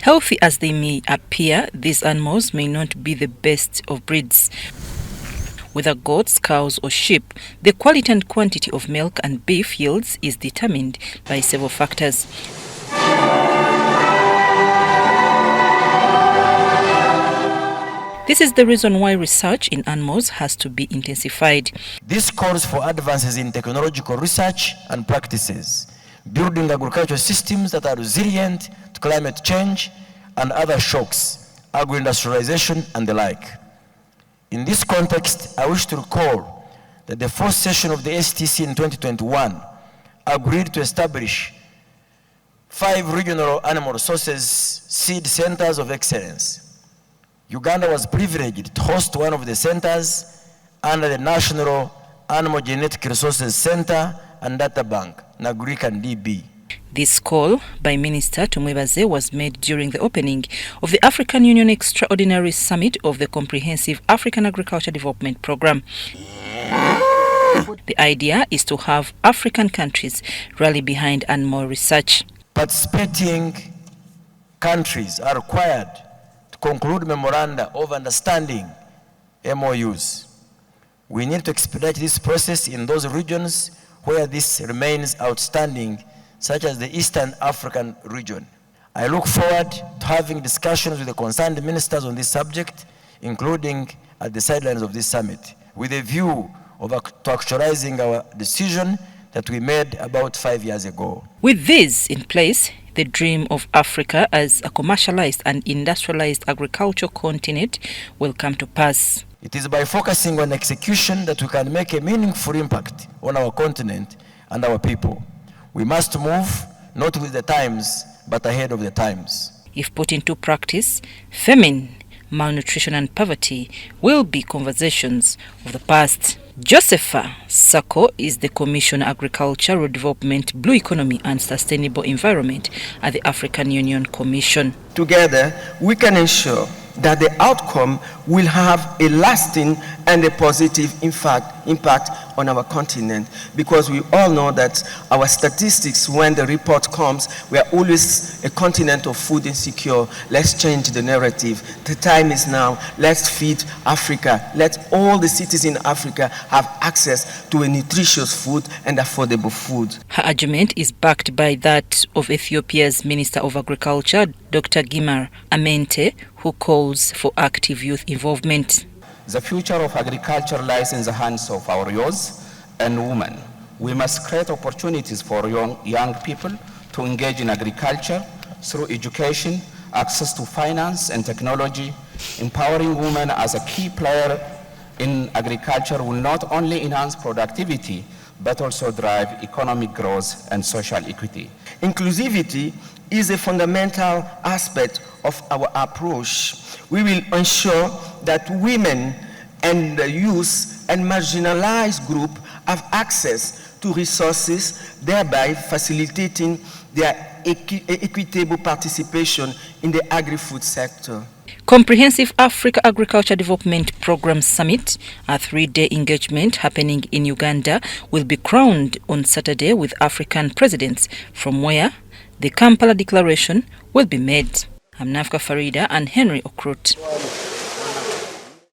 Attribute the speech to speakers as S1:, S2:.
S1: Healthy as they may appear, these animals may not be the best of breeds. Whether goats, cows or sheep, the quality and quantity of milk and beef yields is determined by several factors. This is the reason why research in animals has to be intensified.
S2: This calls for advances in technological research and practices, building agricultural systems that are resilient to climate change and other shocks, agro-industrialization and the like. In this context, I wish to recall that the first session of the STC in 2021 agreed to establish 5 regional animal resources seed centers of excellence. Uganda was privileged to host one of the centers under the National Animal Genetic Resources Center and Data Bank, NAGRIC and DB.
S1: This call by Minister Tumwebaze was made during the opening of the African Union Extraordinary Summit of the Comprehensive African Agriculture Development Programme. The idea is to have African countries rally behind animal research.
S2: Participating countries are required to conclude memoranda of understanding, MOUs. We need to expedite this process in those regions where this remains outstanding, such as the Eastern African region. I look forward to having discussions with the concerned ministers on this subject, including at the sidelines of this summit, with a view of actualizing our decision that we made about 5 years ago.
S1: With this in place, the dream of Africa as a commercialized and industrialized agricultural continent will come to pass.
S2: It is by focusing on execution that we can make a meaningful impact on our continent and our people. We must move not with the times, but ahead of the times.
S1: If put into practice, famine, malnutrition and poverty will be conversations of the past. Josepha Sako is the Commission Agricultural Development, Blue Economy and Sustainable Environment at the African Union Commission.
S3: Together, we can ensure that the outcome will have a lasting and a positive impact on our continent, because we all know that our statistics, when the report comes, we are always a continent of food insecure. Let's change the narrative. The time is now. Let's feed Africa. Let all the cities in Africa have access to a nutritious food and affordable food.
S1: Her argument is backed by that of Ethiopia's Minister of Agriculture, Dr. Gimar Amente, who calls for active youth involvement.
S4: The future of agriculture lies in the hands of our youth and women. We must create opportunities for young people to engage in agriculture through education, access to finance and technology. Empowering women as a key player in agriculture will not only enhance productivity, but also drive economic growth and social equity.
S3: Inclusivity is a fundamental aspect of our approach. We will ensure that women and the youth and marginalized groups have access to resources, thereby facilitating their equitable participation in the agri-food sector.
S1: Comprehensive Africa Agriculture Development Programme Summit, a 3-day engagement happening in Uganda, will be crowned on Saturday with African presidents, from where the Kampala Declaration will be made. I'm Nafka Farida and Henry Okrut.